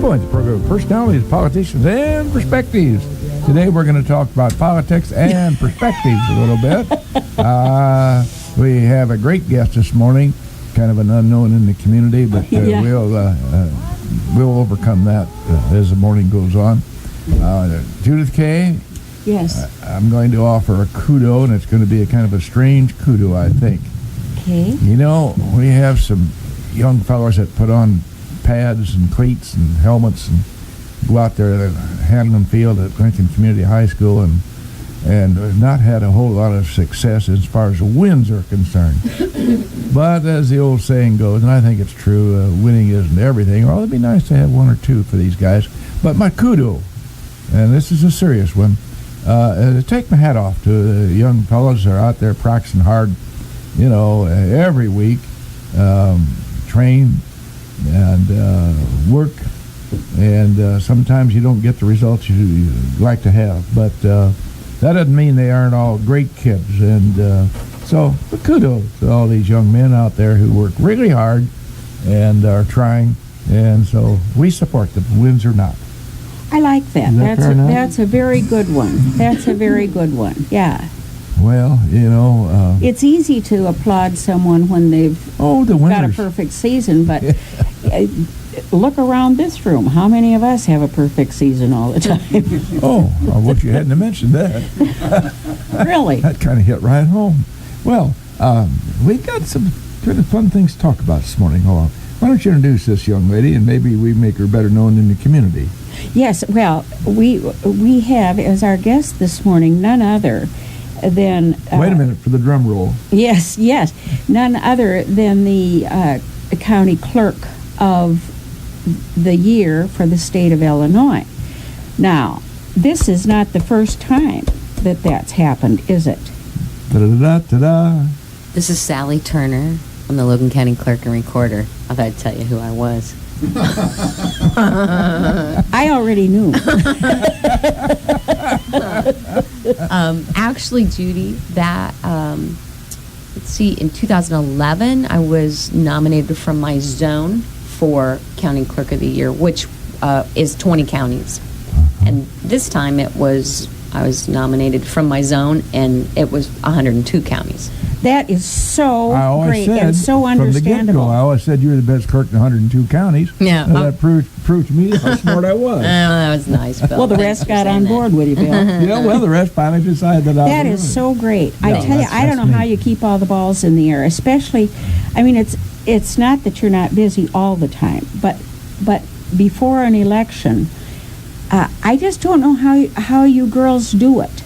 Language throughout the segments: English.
Viewpoint, the program of personalities, politicians, and perspectives. Today we're going to talk about politics and perspectives a little bit. We have a great guest this morning, kind of an unknown in the community, but we'll overcome that as the morning goes on. Judith K. Yes. I'm going to offer a kudo, and it's going to be a kind of a strange kudo, I think. Okay. You know, we have some young fellows that put on pads and cleats and helmets and go out there to Hanlon Field at Lincoln Community High School and not had a whole lot of success as far as wins are concerned. But as the old saying goes, and I think it's true, winning isn't everything. Well, it'd be nice to have one or two for these guys. But my kudo, and this is a serious one, take my hat off to the young fellows that are out there practicing hard, you know, every week, train and work, and sometimes you don't get the results you like to have, but that doesn't mean they aren't all great kids, and so kudos to all these young men out there who work really hard and are trying, and so we support them, wins or not. I like that. That's a very good one. That's a very good one. Yeah. Well, you know, it's easy to applaud someone when they've got a perfect season, but look around this room. How many of us have a perfect season all the time? I wish you hadn't mentioned that. Really? That kind of hit right home. Well, we've got some kind of fun things to talk about this morning. Hold on. Why don't you introduce this young lady, and maybe we make her better known in the community. Yes, well, we have as our guest this morning none other than... wait a minute for the drum roll. Yes, none other than the county clerk of the year for the state of Illinois. Now, this is not the first time that that's happened, is it? Da-da-da-da-da. This is Sally Turner. I'm the Logan County Clerk and Recorder. I thought I'd tell you who I was. I already knew. Actually, Judy, that, let's see, in 2011, I was nominated from my zone for County Clerk of the Year, which is 20 counties. And this time I was nominated from my zone, and it was 102 counties. That is so great and so understandable. From the get-go, I always said you were the best clerk in 102 counties. Yeah. That proved to me how smart I was. That was nice, Bill. Well, the rest got on board with you, Bill. Yeah, well, the rest finally decided that I was That is so great. I tell you, I don't know how you keep all the balls in the air, especially, I mean, it's not that you're not busy all the time, but before an election, I just don't know how you girls do it.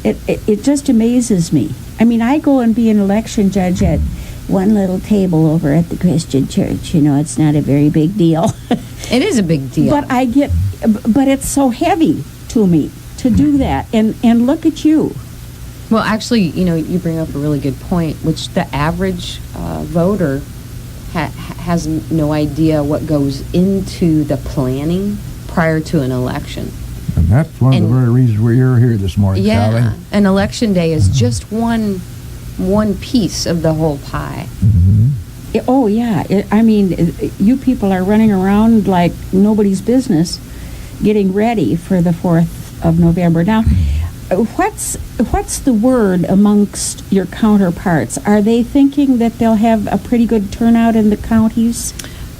It just amazes me. I mean, I go and be an election judge at one little table over at the Christian church. You know, it's not a very big deal. It is a big deal. But but it's so heavy to me to do that. And look at you. Well, actually, you know, you bring up a really good point, which the average voter has no idea what goes into the planning prior to an election. And that's one of the very reasons we're here this morning, Sally. Yeah, and election day is just one piece of the whole pie. Mm-hmm. Oh, yeah. I mean, you people are running around like nobody's business getting ready for the 4th of November. Now, what's the word amongst your counterparts? Are they thinking that they'll have a pretty good turnout in the counties?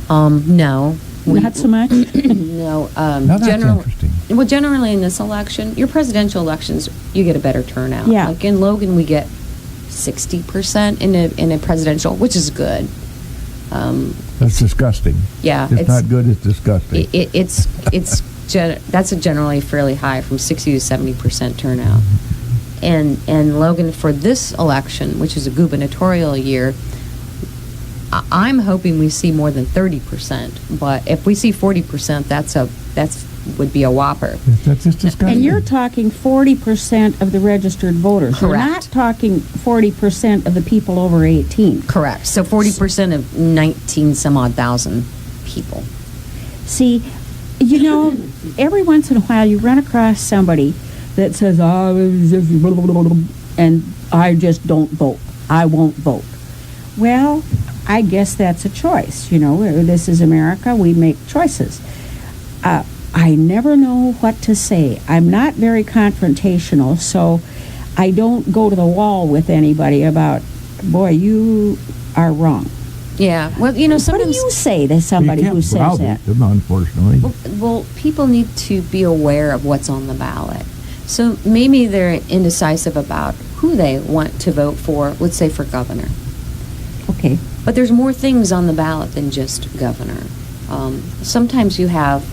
No. Not so much? No. Now that's interesting. Well, generally in this election, your presidential elections, you get a better turnout. Yeah. Like in Logan, we get 60% in a presidential, which is good. That's disgusting. Yeah. It's not good, it's disgusting. That's a generally fairly high, from 60 to 70% turnout. And Logan, for this election, which is a gubernatorial year, I'm hoping we see more than 30%. But if we see 40%, that's would be a whopper. That's just disgusting. And you're talking 40% of the registered voters. Correct. You're not talking 40% of the people over 18. Correct. So 40% of 19 some odd thousand people. See, you know, every once in a while you run across somebody that says, and I just don't vote. I won't vote. Well, I guess that's a choice. You know, this is America. We make choices. I never know what to say. I'm not very confrontational, so I don't go to the wall with anybody about, boy, you are wrong. Yeah. Well, you know, What sometimes... do you say to somebody who says that? You can't browbeat them, unfortunately. Well, people need to be aware of what's on the ballot. So maybe they're indecisive about who they want to vote for, let's say for governor. Okay. But there's more things on the ballot than just governor. Sometimes you have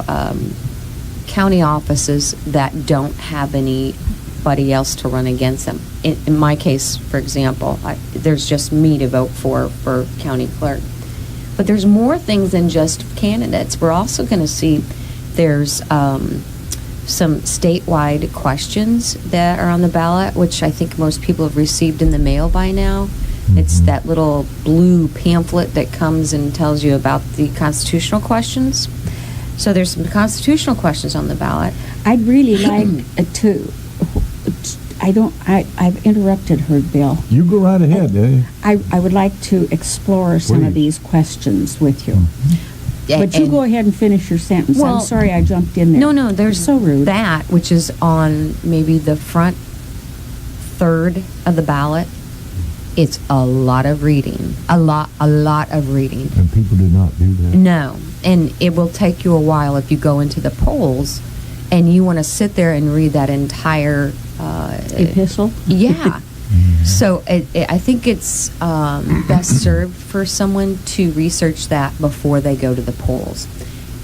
county offices that don't have anybody else to run against them. In my case, for example, there's just me to vote for county clerk. But there's more things than just candidates. We're also going to see there's some statewide questions that are on the ballot, which I think most people have received in the mail by now. It's that little blue pamphlet that comes and tells you about the constitutional questions. So there's some constitutional questions on the ballot. I'd really like to. I've interrupted her, Bill. You go right ahead, I would like to explore some of Please. these questions with you. Yeah, But you and- go ahead and finish your sentence. Well, I'm sorry I jumped in there. No, there's so rude. that, which is on maybe the front third of the ballot. It's a lot of reading. A lot of reading. And people do not do that. No, and it will take you a while if you go into the polls and you want to sit there and read that entire Epistle? Yeah. So I think it's best served for someone to research that before they go to the polls.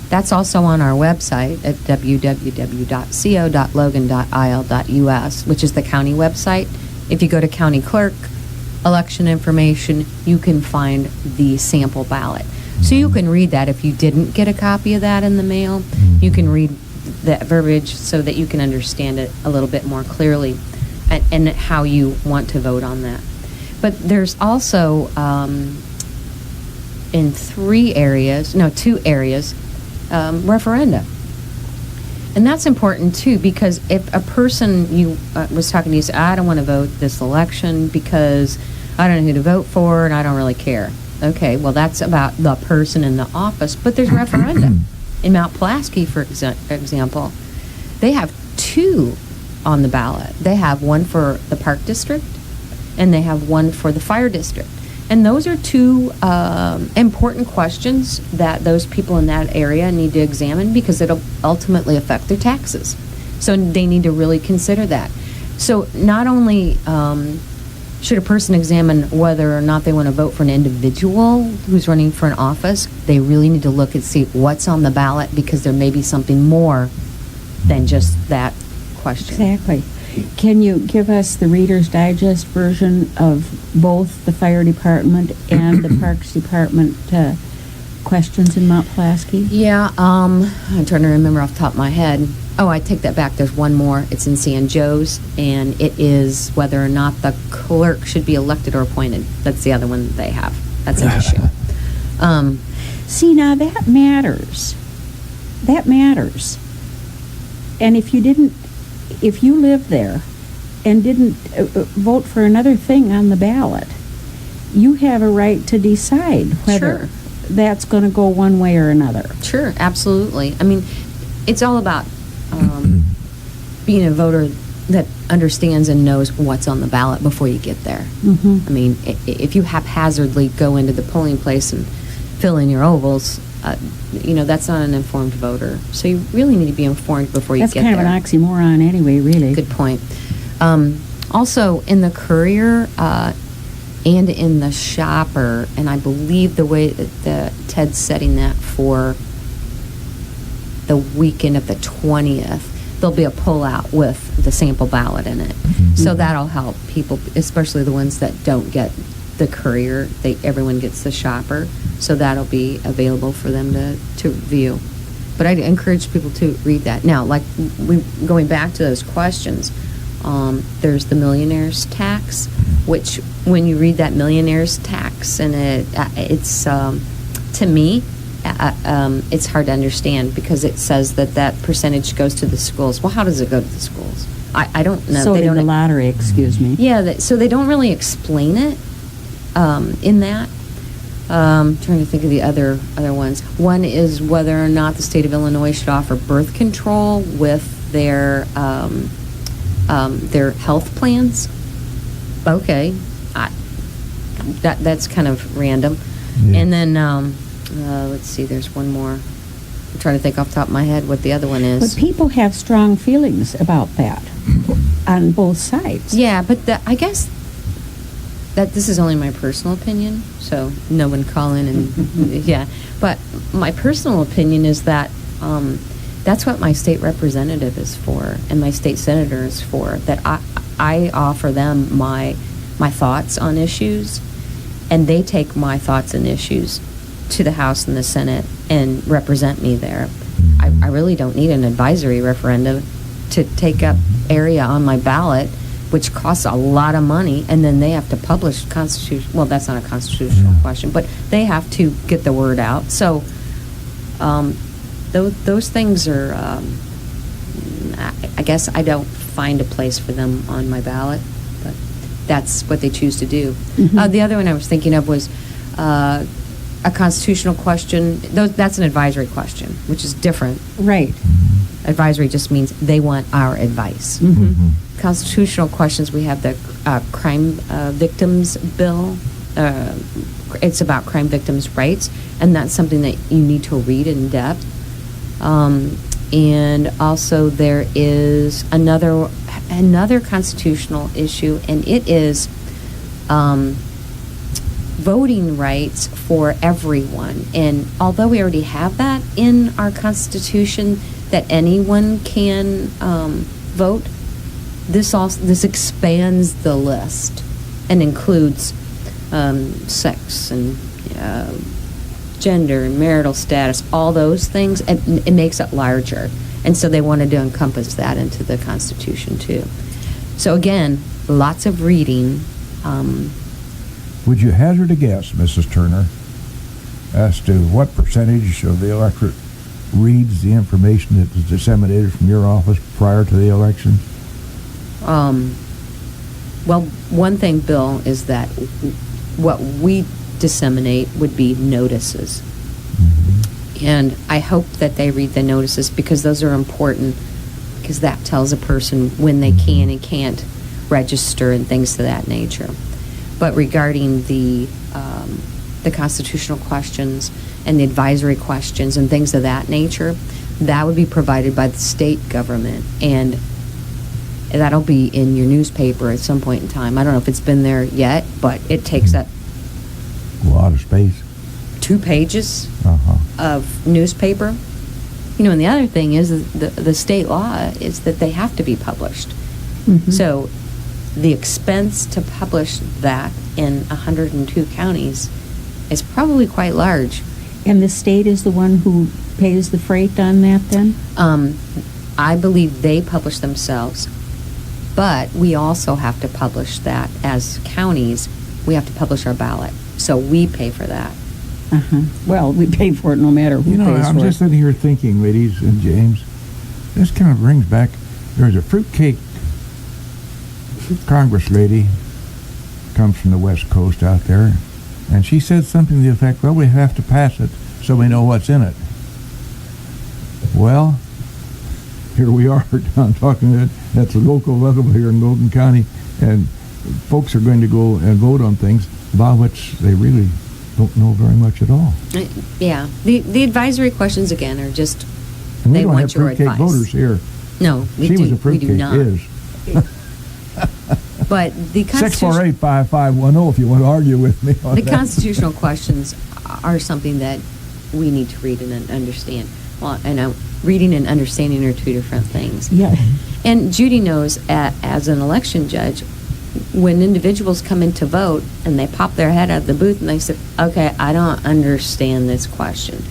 That's also on our website at www.co.logan.il.us, which is the county website. If you go to county clerk, election information, you can find the sample ballot. So you can read that. If you didn't get a copy of that in the mail, you can read that verbiage so that you can understand it a little bit more clearly and how you want to vote on that. But there's also in two areas, referenda. And that's important too, because if a person was talking to you, said, I don't want to vote this election because I don't know who to vote for and I don't really care. Okay, well that's about the person in the office, but there's referenda. In Mount Pulaski, for example, they have two on the ballot. They have one for the Park District and they have one for the Fire District. And those are two important questions that those people in that area need to examine because it'll ultimately affect their taxes. So they need to really consider that. So not only should a person examine whether or not they want to vote for an individual who's running for an office, they really need to look and see what's on the ballot because there may be something more than just that question. Exactly. Can you give us the Reader's Digest version of both the Fire Department and the Parks Department questions in Mount Pulaski? Yeah, I'm trying to remember off the top of my head. Oh, I take that back. There's one more. It's in San Joe's, and it is whether or not the clerk should be elected or appointed. That's the other one that they have. That's an issue. See, now that matters. That matters. And if you lived there and didn't vote for another thing on the ballot, you have a right to decide whether that's going to go one way or another. Sure, absolutely. I mean, it's all about being a voter that understands and knows what's on the ballot before you get there. Mm-hmm. I mean, if you haphazardly go into the polling place and fill in your ovals, that's not an informed voter. So you really need to be informed before you get there. That's kind of an oxymoron anyway, really. Good point. Also, in the Courier and in the Shopper, and I believe the way that Ted's setting that for the weekend of the 20th, there'll be a pullout with the sample ballot in it. Mm-hmm. So that'll help people, especially the ones that don't get the Courier. Everyone gets the Shopper, so that'll be available for them to view. But I encourage people to read that. Now, going back to those questions, there's the millionaire's tax, which when you read that millionaire's tax, and it's to me, it's hard to understand because it says that percentage goes to the schools. Well, how does it go to the schools? I don't know. So in the lottery, excuse me. Yeah, so they don't really explain it in that. Trying to think of the other ones. One is whether or not the state of Illinois should offer birth control with their health plans. Okay, that's kind of random. Yeah. And then let's see, there's one more. I'm trying to think off the top of my head what the other one is. But people have strong feelings about that on both sides. Yeah, but I guess that this is only my personal opinion, so no one call in and yeah. But my personal opinion is that that's what my state representative is for, and my state senator is for. That I offer them my thoughts on issues, and they take my thoughts and issues to the House and the Senate and represent me there. I really don't need an advisory referendum to take up area on my ballot, which costs a lot of money, and then they have to publish constitution. Well, that's not a constitutional question, but they have to get the word out. So those things are, I guess I don't find a place for them on my ballot, but that's what they choose to do. The other one I was thinking of was a constitutional question. That's an advisory question, which is different. Right. Advisory just means they want our advice. Constitutional questions, we have the crime victims bill. It's about crime victims' rights, and that's something that you need to read in depth. And also there is another constitutional issue, and it is voting rights for everyone. And although we already have that in our Constitution, that anyone can vote, this expands the list and includes sex and gender and marital status, all those things, and it makes it larger. And so they wanted to encompass that into the Constitution too. So again, lots of reading. Would you hazard a guess, Mrs. Turner, as to what percentage of the electorate reads the information that is disseminated from your office prior to the election? Well, one thing, Bill, is that what we disseminate would be notices. And I hope that they read the notices, because those are important, because that tells a person when they can and can't register and things to that nature. But regarding the constitutional questions and the advisory questions and things of that nature, that would be provided by the state government, and that'll be in your newspaper at some point in time. I don't know if it's been there yet, but it takes up A lot of space. 2 pages of newspaper. You know, and the other thing is the state law is that they have to be published. So the expense to publish that in 102 counties is probably quite large. And the state is the one who pays the freight on that then? I believe they publish themselves, but we also have to publish that as counties. We have to publish our ballot, so we pay for that. Well, we pay for it no matter who pays for it. I'm just sitting here thinking, ladies and James, this kind of brings back, there's a fruitcake Congress lady, comes from the West Coast out there, and she said something to the effect, well, we have to pass it so we know what's in it. Well, here we are talking at the local level here in Logan County, and folks are going to go and vote on things about which they really don't know very much at all. Yeah, the advisory questions again are just, and they want your advice. We don't have fruitcake voters here. No, we do not. Is. But the 648-5510 if you want to argue with me on the that. constitutional questions are something that we need to read and understand. Well, and reading and understanding are 2 different things. Yeah. And Judy knows, as an election judge, when individuals come in to vote and they pop their head out of the booth and they say, okay, I don't understand this question.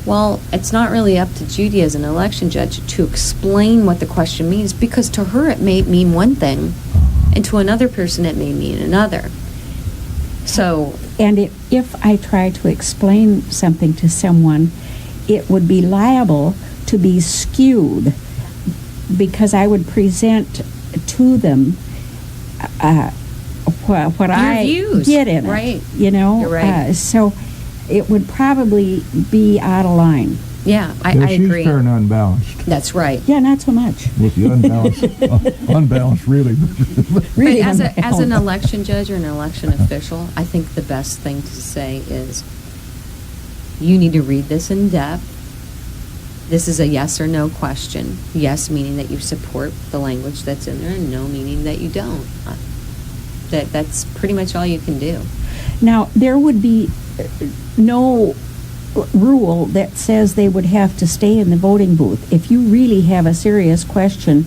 Well, it's not really up to Judy as an election judge to explain what the question means, because to her it may mean one thing, and to another person it may mean another. So, and if I try to explain something to someone, it would be liable to be skewed, because I would present to them what I views, get in it. right? You know, You're right. So it would probably be out of line. Yeah, I She's agree. turn unbalanced. That's right. Yeah, not so much. With the unbalanced, unbalanced really. Really, But as an unbalanced. election judge or an election official, I think the best thing to say is you need to read this in depth. This is a yes or no question. Yes meaning that you support the language that's in there, and no meaning that you don't. That's pretty much all you can do. Now, there would be no rule that says they would have to stay in the voting booth. If you really have a serious question,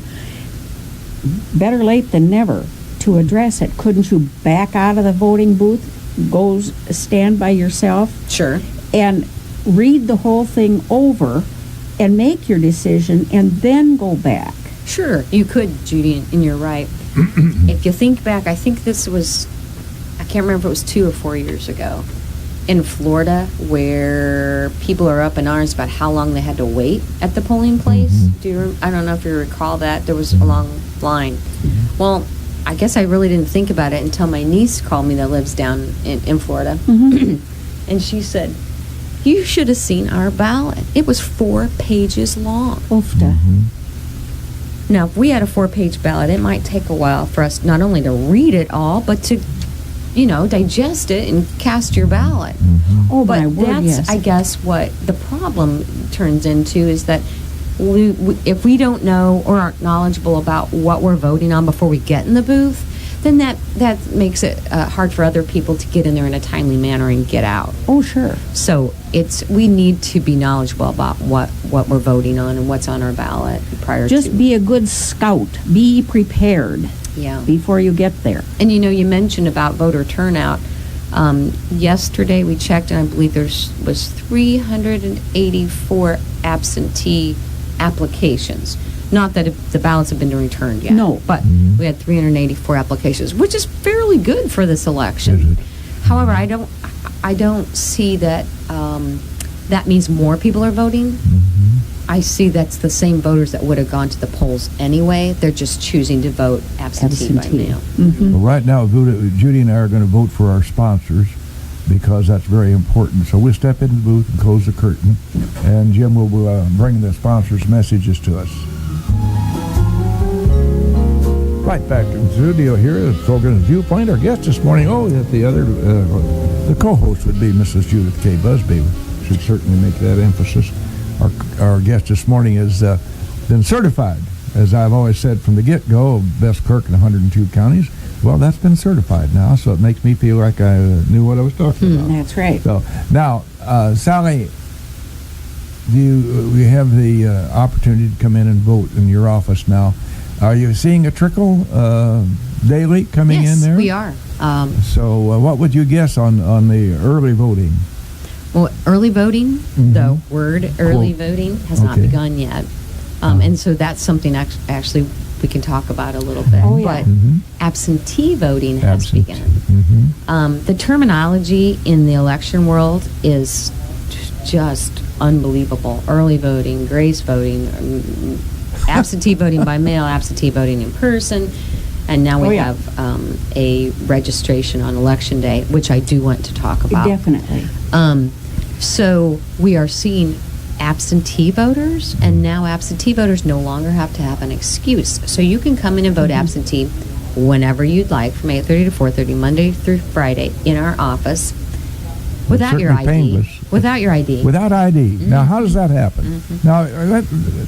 better late than never to address it. Couldn't you back out of the voting booth, go stand by yourself, Sure. and read the whole thing over and make your decision and then go back? Sure, you could, Judy, and you're right. If you think back, I think this was, I can't remember if it was 2 or 4 years ago, in Florida, where people are up in arms about how long they had to wait at the polling place. I don't know if you recall that. There was a long line. Well, I guess I really didn't think about it until my niece called me that lives down in Florida. And she said, you should have seen our ballot. It was 4 pages long. Oofta. Now, if we had a 4-page ballot, it might take a while for us not only to read it all, but to, digest it and cast your ballot. Oh, my But word, that's, yes. I guess, what the problem turns into is that if we don't know or aren't knowledgeable about what we're voting on before we get in the booth, then that makes it hard for other people to get in there in a timely manner and get out. Oh, sure. So we need to be knowledgeable about what we're voting on and what's on our ballot prior to. Just be a good scout. Be prepared Yeah. before you get there. And you mentioned about voter turnout. Yesterday we checked, and I believe there was 384 absentee applications. Not that the ballots have been returned yet. No. But we had 384 applications, which is fairly good for this election. However, I don't see that that means more people are voting. I see that's the same voters that would have gone to the polls anyway. They're just choosing to vote absentee. By mail. Well, right now, Judy and I are going to vote for our sponsors because that's very important. So we'll step into the booth and close the curtain, and Jim will bring the sponsors' messages to us. Right back to the studio here at Logan's Viewpoint. Our guest this morning, the co-host would be Mrs. Judith K. Busby. Should certainly make that emphasis. Our guest this morning has been certified, as I've always said from the get-go, best clerk in 102 counties. Well, that's been certified now, so it makes me feel like I knew what I was talking about. That's right. So now, Sally, we have the opportunity to come in and vote in your office now. Are you seeing a trickle daily coming in there? Yes, we are. So what would you guess on the early voting? Well, early voting, the word early voting has not begun yet. And so that's something actually we can talk about a little bit. Oh, yeah. But absentee voting has begun. The terminology in the election world is just unbelievable. Early voting, grace voting, absentee voting by mail, absentee voting in person, and now we have a registration on Election Day, which I do want to talk about. Definitely. So we are seeing absentee voters, and now absentee voters no longer have to have an excuse. So you can come in and vote absentee whenever you'd like, from 8:30 to 4:30, Monday through Friday, in our office, without your ID. Painless. Without your ID. Without ID. Now, how does that happen? Now,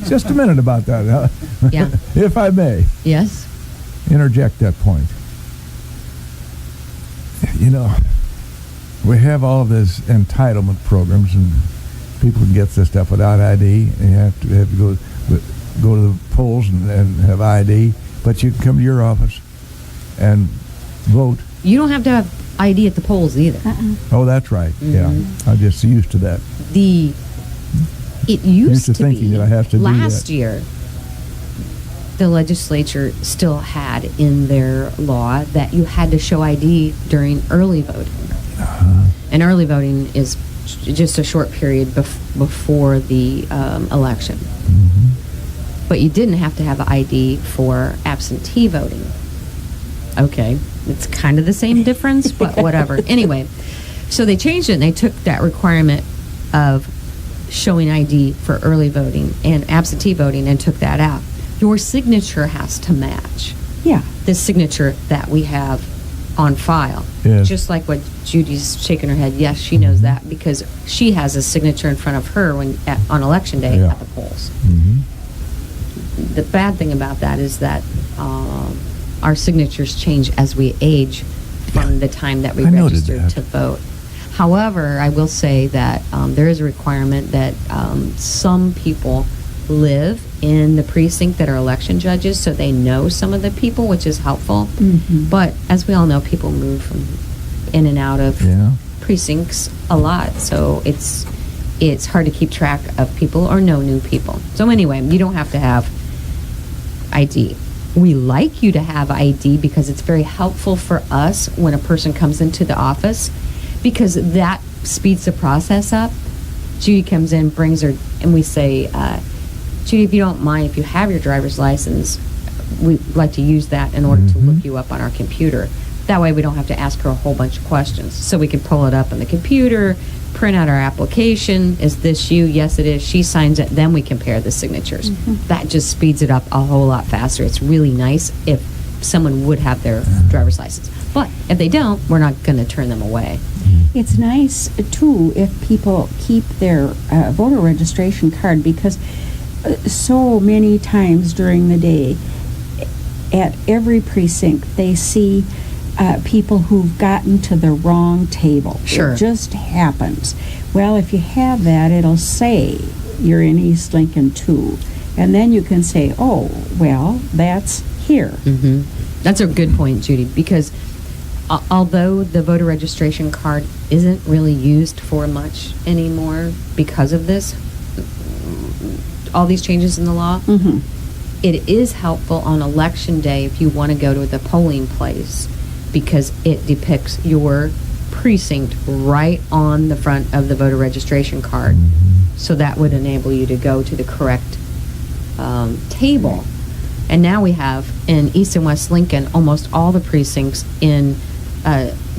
just a minute about that. Yeah. If I may Yes. interject that point. We have all of these entitlement programs, and people can get this stuff without ID. And you have to go to the polls and have ID, but you can come to your office and vote. You don't have to have ID at the polls either. Oh, that's right. Yeah, I'm just used to that. It used to thinking be that I have to do last that. year. The legislature still had in their law that you had to show ID during early voting. And early voting is just a short period before the election. But you didn't have to have ID for absentee voting. Okay, it's kind of the same difference, but whatever. Anyway, So they changed it, and they took that requirement of showing ID for early voting and absentee voting and took that out. Your signature has to match Yeah. the signature that we have on file. Yes. Just like what Judy's shaking her head. Yes, she knows that because she has a signature in front of her on election day Yeah. at the polls. Mm-hmm. The bad thing about that is that our signatures change as we age from the time that we I noted registered that. to vote. However, I will say that there is a requirement that some people live in the precinct that are election judges, so they know some of the people, which is helpful. Mhm. But as we all know, people move from in and out of Yeah. precincts a lot, so it's hard to keep track of people or know new people. So anyway, you don't have to have ID. We like you to have ID because it's very helpful for us when a person comes into the office, because that speeds the process up. Judy comes in, brings her, and we say, Judy, if you don't mind, if you have your driver's license, we'd like to use that in order to look you up on our computer. That way we don't have to ask her a whole bunch of questions. So we can pull it up on the computer, print out our application. Is this you? Yes, it is. She signs it. Then we compare the signatures. That just speeds it up a whole lot faster. It's really nice if someone would have their driver's license. But if they don't, we're not going to turn them away. It's nice, too, if people keep their voter registration card, because so many times during the day at every precinct they see people who've gotten to the wrong table. Sure. It just happens. Well, if you have that, it'll say you're in East Lincoln too. And then you can say, oh, well, that's here. Mm-hmm. That's a good point, Judy, because although the voter registration card isn't really used for much anymore because of this, all these changes in the law, Mm-hmm. it is helpful on election day if you want to go to the polling place, because it depicts your precinct right on the front of the voter registration card. So that would enable you to go to the correct table. And now we have in East and West Lincoln almost all the precincts in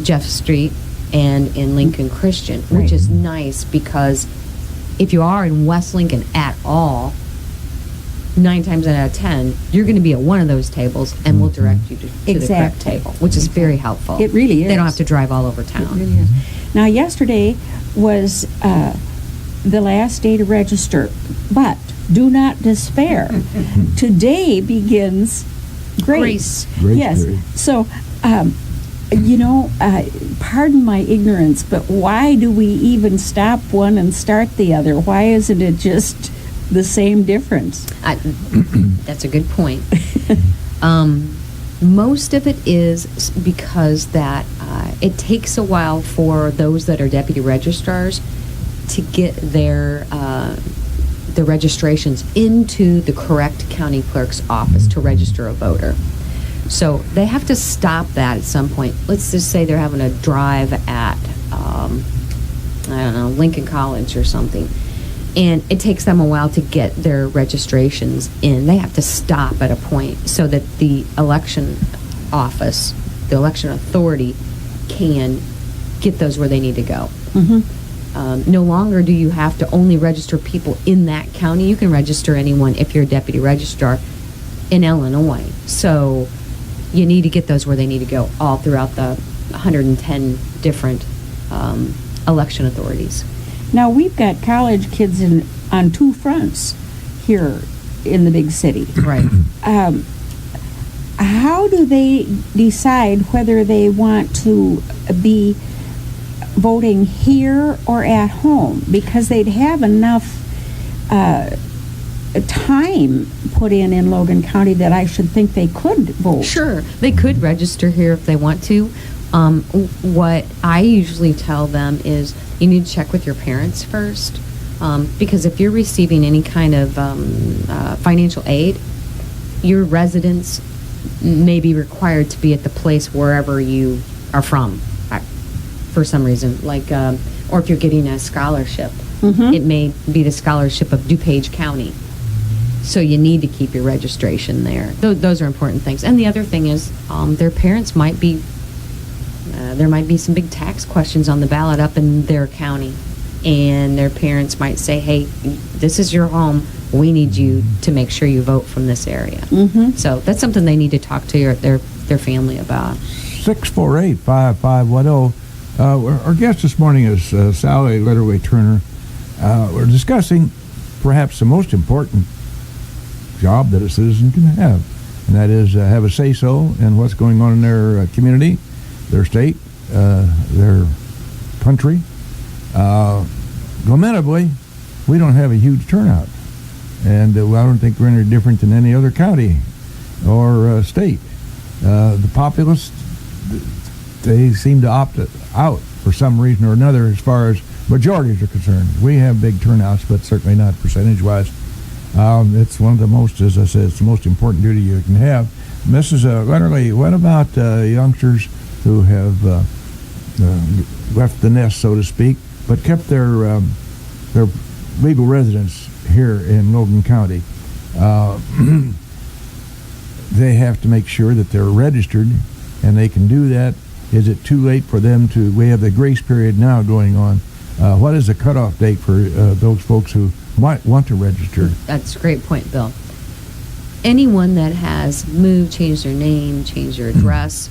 Jeff Street and in Lincoln Christian, which is nice, because if you are in West Lincoln at all, 9 times out of 10, you're going to be at one of those tables, and we'll direct you to the correct Exactly. table, which is very helpful. It really is. They don't have to drive all over town. It really is. Now, yesterday was the last day to register, but do not despair. Today begins grace. Grace Yes. period. So, pardon my ignorance, but why do we even stop one and start the other? Why isn't it just the same difference? That's a good point. Most of it is because that it takes a while for those that are deputy registrars to get their registrations into the correct county clerk's office to register a voter. So they have to stop that at some point. Let's just say they're having a drive at, Lincoln College or something. And it takes them a while to get their registrations in. They have to stop at a point so that the election office, the election authority, can get those where they need to go. Mm-hmm. No longer do you have to only register people in that county. You can register anyone if you're a deputy registrar in Illinois. So you need to get those where they need to go all throughout the 110 different election authorities. Now, we've got college kids on two fronts here in the big city. Right. How do they decide whether they want to be voting here or at home? Because they'd have enough time put in Logan County that I should think they could vote. Sure, they could register here if they want to. What I usually tell them is you need to check with your parents first, because if you're receiving any kind of financial aid, your residents may be required to be at the place wherever you are from for some reason, like, or if you're getting a scholarship, it may be the scholarship of DuPage County. So you need to keep your registration there. Those are important things. And the other thing is their parents might be there might be some big tax questions on the ballot up in their county, and their parents might say, hey, this is your home. We need you to make sure you vote from this area. So that's something they need to talk to their family about. 648-5510. Our guest this morning is Sally Litterly-Turner. We're discussing perhaps the most important job that a citizen can have, and that is have a say-so in what's going on in their community, their state, their country. Lamentably, we don't have a huge turnout, and I don't think we're any different than any other county or state. The populace, they seem to opt out for some reason or another as far as majorities are concerned. We have big turnouts, but certainly not percentage-wise. It's one of the most, as I said, it's the most important duty you can have. Mrs. Litterly, what about youngsters who have left the nest, so to speak, but kept their legal residence here in Logan County? They have to make sure that they're registered, and they can do that. Is it too late for them to? We have the grace period now going on. What is the cutoff date for those folks who might want to register? That's a great point, Bill. Anyone that has moved, changed their name, changed their address,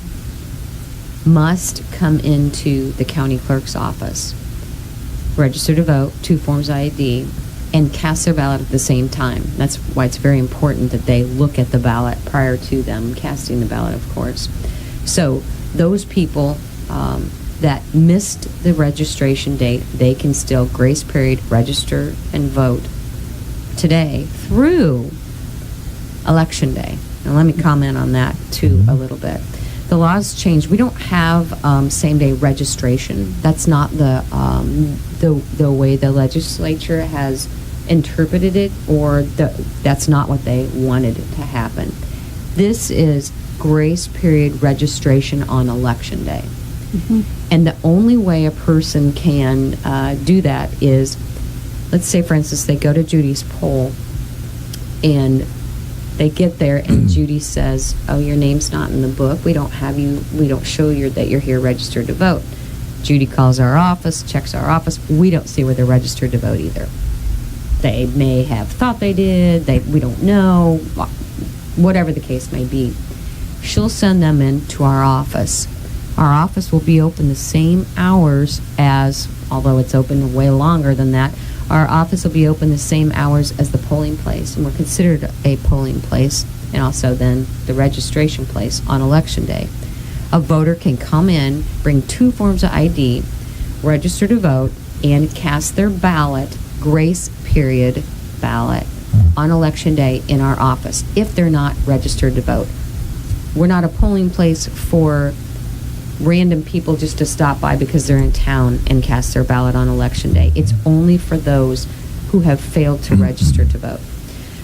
must come into the county clerk's office, register to vote, 2 forms of ID, and cast their ballot at the same time. That's why it's very important that they look at the ballot prior to them casting the ballot, of course. So those people that missed the registration date, they can still, grace period, register and vote today through Election Day. Now let me comment on that too a little bit. The laws changed. We don't have same-day registration. That's not the way the legislature has interpreted it, or that's not what they wanted to happen. This is grace period registration on Election Day. And the only way a person can do that is, let's say, for instance, they go to Judy's poll, and they get there, and Judy says, oh, your name's not in the book. We don't have you, we don't show you that you're here registered to vote. Judy calls our office, checks our office. We don't see where they're registered to vote either. They may have thought they did. We don't know. Whatever the case may be. She'll send them in to our office. Our office will be open the same hours as, although it's open way longer than that, our office will be open the same hours as the polling place, and we're considered a polling place, and also then the registration place on Election Day. A voter can come in, bring 2 forms of ID, register to vote, and cast their ballot, grace period ballot, on Election Day in our office, if they're not registered to vote. We're not a polling place for random people just to stop by because they're in town and cast their ballot on Election Day. It's only for those who have failed to register to vote.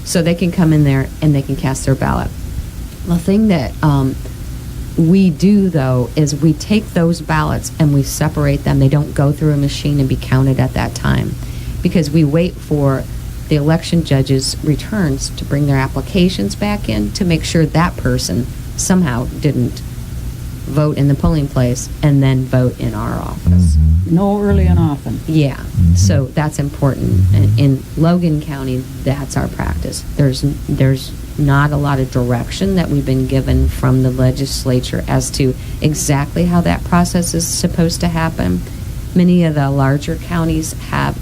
So they can come in there and they can cast their ballot. The thing that we do, though, is we take those ballots and we separate them. They don't go through a machine and be counted at that time, because we wait for the election judges' returns to bring their applications back in to make sure that person somehow didn't vote in the polling place and then vote in our office. No early and often. Yeah, so that's important. And in Logan County, that's our practice. There's not a lot of direction that we've been given from the legislature as to exactly how that process is supposed to happen. Many of the larger counties have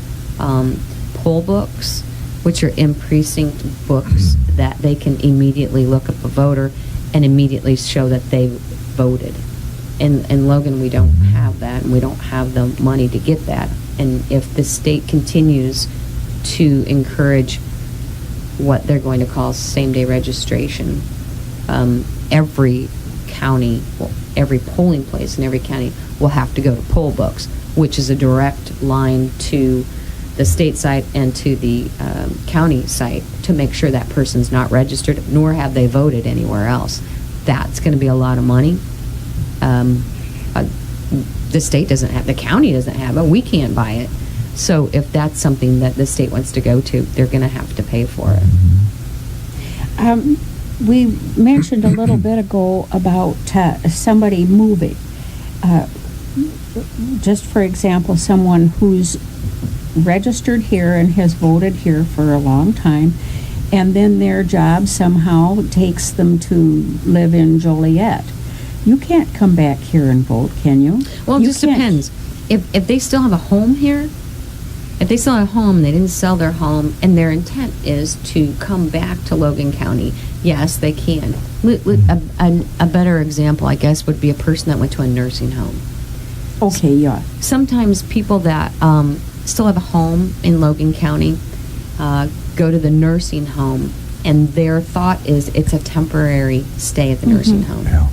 poll books, which are in-precinct books that they can immediately look up a voter and immediately show that they voted. In Logan, we don't have that, and we don't have the money to get that. And if the state continues to encourage what they're going to call same-day registration, every county, well, every polling place in every county will have to go to poll books, which is a direct line to the state site and to the county site to make sure that person's not registered, nor have they voted anywhere else. That's going to be a lot of money. The state doesn't have, the county doesn't have it, we can't buy it. So if that's something that the state wants to go to, they're going to have to pay for it. We mentioned a little bit ago about somebody moving. just for example, someone who's registered here and has voted here for a long time, and then their job somehow takes them to live in Joliet. You can't come back here and vote, can you? Well, it You just can't. depends. If they still have a home here, if they still have a home, they didn't sell their home, and their intent is to come back to Logan County, yes, they can. A better example, I guess, would be a person that went to a nursing home. Okay, yeah. Sometimes people that still have a home in Logan County go to the nursing home, and their thought is it's a temporary stay at the nursing home. Yeah.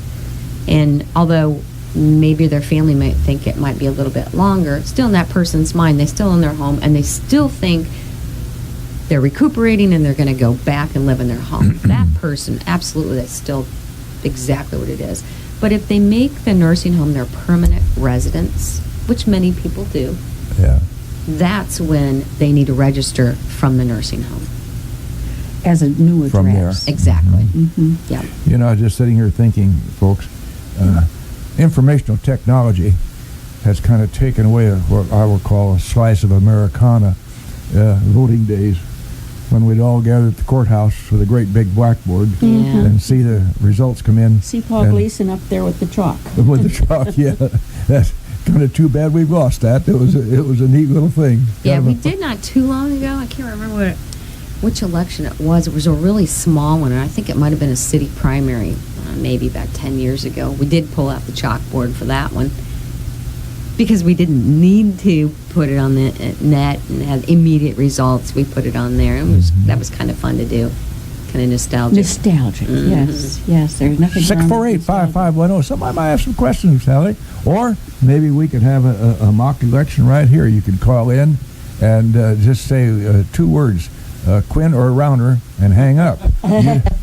And although maybe their family might think it might be a little bit longer, still in that person's mind, they still in their home, and they still think they're recuperating and they're going to go back and live in their home. That person, absolutely, that's still exactly what it is. But if they make the nursing home their permanent residence, which many people do, Yeah. that's when they need to register from the nursing home. As a new address. From there. Exactly. Mm-hmm. Yeah. You know, just sitting here thinking, folks, informational technology has kind of taken away what I would call a slice of Americana. Voting days, when we'd all gather at the courthouse with a great big blackboard Yeah. and see the results come in. See Paul and- Gleason up there with the chalk. With the chalk, yeah. That's kind of too bad we've lost that. It was a neat little thing. Yeah, Kind of we a- did not too long ago. I can't remember which election it was. It was a really small one, and I think it might have been a city primary, maybe about 10 years ago. We did pull out the chalkboard for that one because we didn't need to put it on the net and have immediate results. We put it on there. That was kind of fun to do, kind of nostalgic. Nostalgic, yes. Yes, there's nothing wrong with 648-5510. Somebody might have some questions, Sally. Or maybe we could have a mock election right here. You could call in and just say 2 words, Quinn or Rounder, and hang up.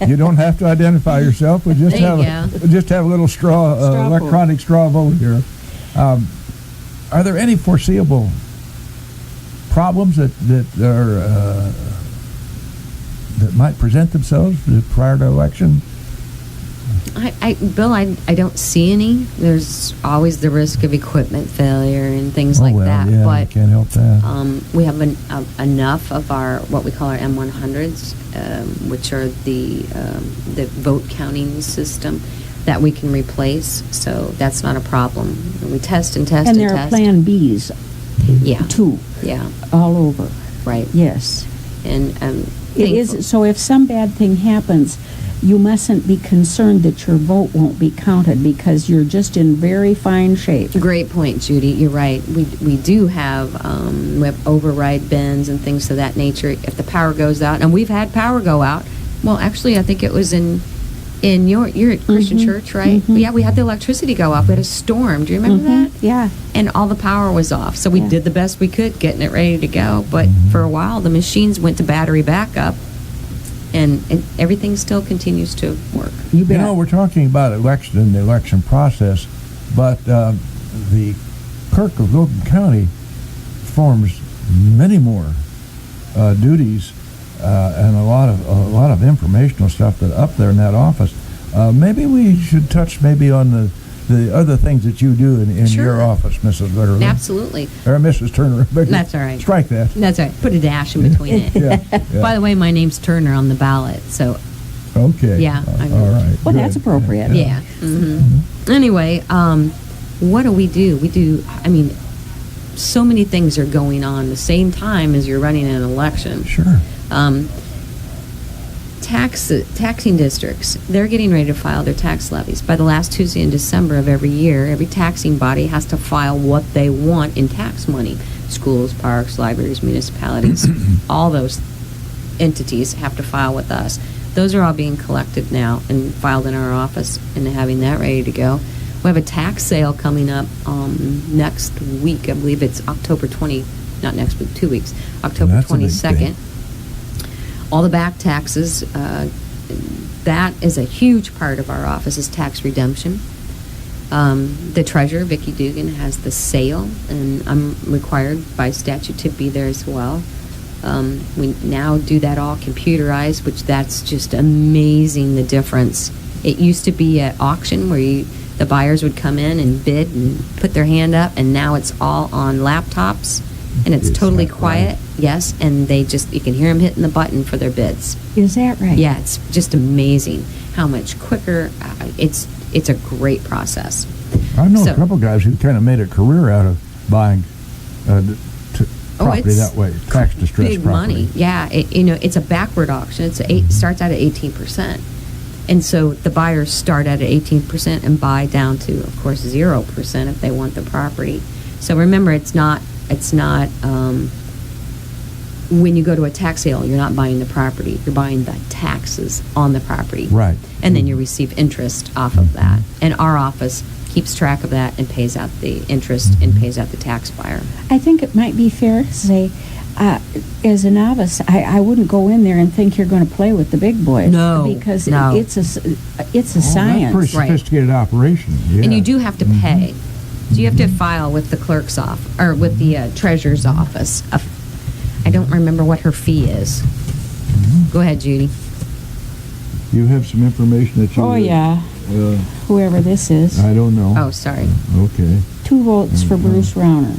You don't have to identify yourself. We just There you have a little Straw vote. electronic straw vote here. Are there any foreseeable problems that are that might present themselves prior to election? Bill, I don't see any. There's always the risk of equipment failure and things like that. Yeah, But can't help that. we have enough of our what we call our M100s, which are the vote counting system, that we can replace. So that's not a problem. We test and test And and there are test. Plan Bs, Yeah, too, yeah, all over. right. Yes. And It is, so if some bad thing happens, you mustn't be concerned that your vote won't be counted because you're just in very fine shape. Great point, Judy. You're right. We do have we have override bins and things of that nature. If the power goes out, and we've had power go out. Well, actually, I think it was in you're at Christian church, right? Yeah, we had the electricity go off. We had a storm. Do you remember that? Yeah. And all the power was off. So we Yeah. did the best we could, getting it ready to go. But for a while, the machines went to battery backup, and everything still continues to work. You bet. You know, we're talking about election and the election process, but the clerk of Logan County performs many more duties and a lot of informational stuff that up there in that office. Maybe we should touch maybe on the other things that you do in Sure. your office, Mrs. Litterly. Absolutely. Or Mrs. Turner. That's all right. Strike that. That's right. Put a dash in between it. Yeah. By the way, my name's Turner on the ballot, so Okay. Yeah, I know. All right. Well, Good. that's appropriate. yeah. Anyway, what do? We do, I mean, so many things are going on the same time as you're running an election. Sure. Taxing districts, they're getting ready to file their tax levies. By the last Tuesday in December of every year, every taxing body has to file what they want in tax money. Schools, parks, libraries, municipalities, all those entities have to file with us. Those are all being collected now and filed in our office and having that ready to go. We have a tax sale coming up next week. I believe it's October 20, not next week, 2 weeks, October That's a big 22nd. thing. All the back taxes, that is a huge part of our office is tax redemption. The treasurer, Vicki Dugan, has the sale, and I'm required by statute to be there as well. We now do that all computerized, which that's just amazing, the difference. It used to be at auction where The buyers would come in and bid and put their hand up, and now it's all on laptops, and it's totally quiet. Yes, and you can hear them hitting the button for their bids. Is that right? Yeah, it's just amazing how much quicker. It's a great process. I know a couple guys who kind of made a career out of buying property that way, tax distress big property. Money. Yeah, it's a backward auction. Starts out at 18%, and so the buyers start at 18% and buy down to, of course, 0% if they want the property. So remember, it's not. When you go to a tax sale, you're not buying the property. You're buying the taxes on the property. Right. And then you receive interest off of that. And our office keeps track of that and pays out the interest and pays out the tax buyer. I think it might be fair to say, as a novice, I wouldn't go in there and think you're going to play with the big boys. No, because no. it's a That's a science. pretty sophisticated operation. Yeah. And you do have to pay. So you have to file with the clerk's office, or with the treasurer's office. I don't remember what her fee is. Go ahead, Judy. You have some information that you... Oh, yeah. Whoever this is. I don't know. Oh, sorry. Okay. 2 votes for Bruce Rauner.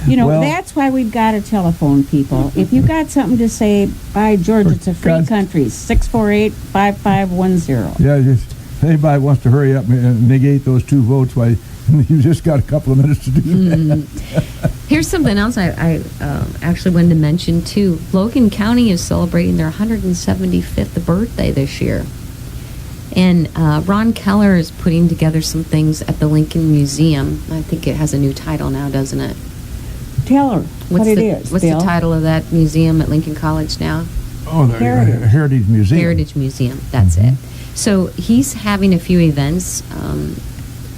Well, that's why we've got a telephone, people. If you've got something to say, by George, it's a free country. 648-5510. Yeah, just anybody wants to hurry up and negate those 2 votes, why you just got a couple of minutes to do that. Here's something else I actually wanted to mention, too. Logan County is celebrating their 175th birthday this year. And Ron Keller is putting together some things at the Lincoln Museum. I think it has a new title now, doesn't it? Tell her what it is, What's Bill. the title of that museum at Lincoln College now? Oh, the Heritage Museum. Heritage Museum, that's it. So he's having a few events,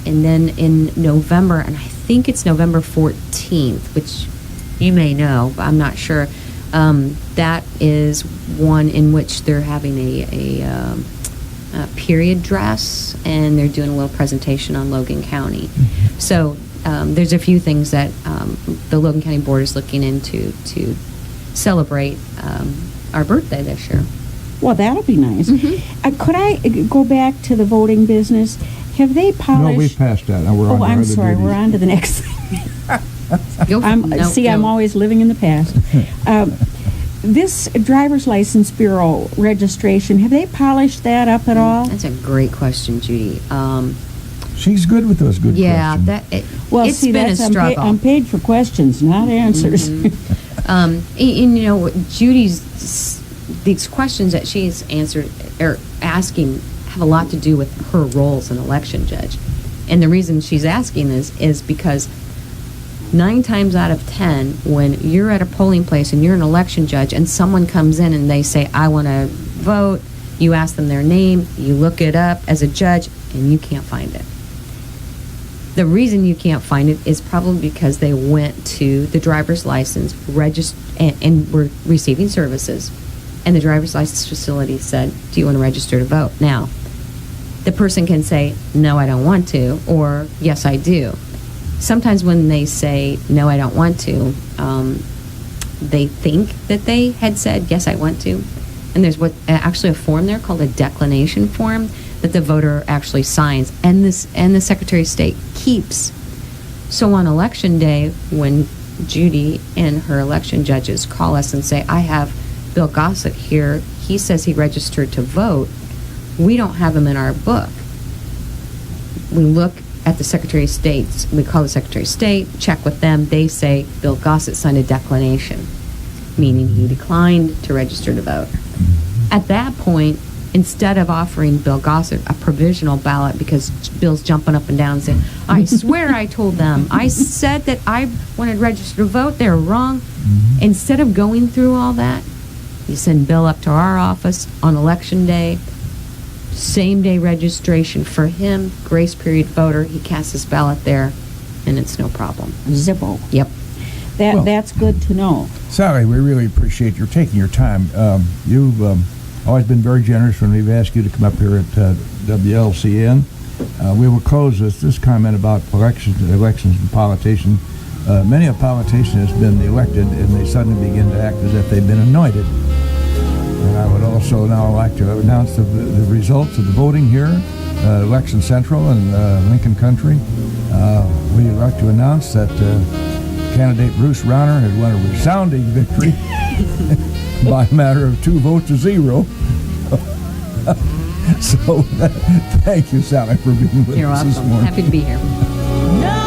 and then in November, and I think it's November 14th, which you may know, but I'm not sure. That is one in which they're having a period dress, and they're doing a little presentation on Logan County. So there's a few things that the Logan County Board is looking into to celebrate our birthday this year. Well, that'll be nice. Could I go back to the voting business? Have they polished... No, we've passed that. Now we're on to I'm other sorry. duties. We're on to the next thing. I'm always living in the past. This driver's license bureau registration, have they polished that up at all? That's a great question, Judy. She's good with those good questions. It's been a struggle. I'm paid for questions, not answers. Judy's, these questions that she's answered or asking have a lot to do with her role as an election judge. And the reason she's asking this is because 9 times out of 10, when you're at a polling place and you're an election judge and someone comes in and they say, I want to vote, you ask them their name, you look it up as a judge, and you can't find it. The reason you can't find it is probably because they went to the driver's license and were receiving services, and the driver's license facility said, do you want to register to vote? Now, the person can say, no, I don't want to, or yes, I do. Sometimes when they say, no, I don't want to, they think that they had said, yes, I want to. And there's actually a form there called a declination form that the voter actually signs, and the Secretary of State keeps. So on election day, when Judy and her election judges call us and say, I have Bill Gossett here, he says he registered to vote, we don't have him in our book. We look at the Secretary of State, we call the Secretary of State, check with them, they say Bill Gossett signed a declination, meaning he declined to register to vote. At that point, instead of offering Bill Gossett a provisional ballot because Bill's jumping up and down saying, I swear I told them, I said that I wanted to register to vote, they're wrong. Instead of going through all that, you send Bill up to our office on election day, same day registration for him, grace period voter, he casts his ballot there, and it's no problem. Zippo. Yep. That's good to know. Sally, we really appreciate your taking your time. You've always been very generous when we've asked you to come up here at WLCN. We will close this comment about elections and politicians. Many a politician has been elected and they suddenly begin to act as if they've been anointed. And I would also now like to announce the results of the voting here, Election Central and Lincoln Country. We'd like to announce that candidate Bruce Rauner had won a resounding victory by a matter of 2 votes to 0. So, thank you, Sally, for being with You're us this welcome. morning. Happy to be here. No!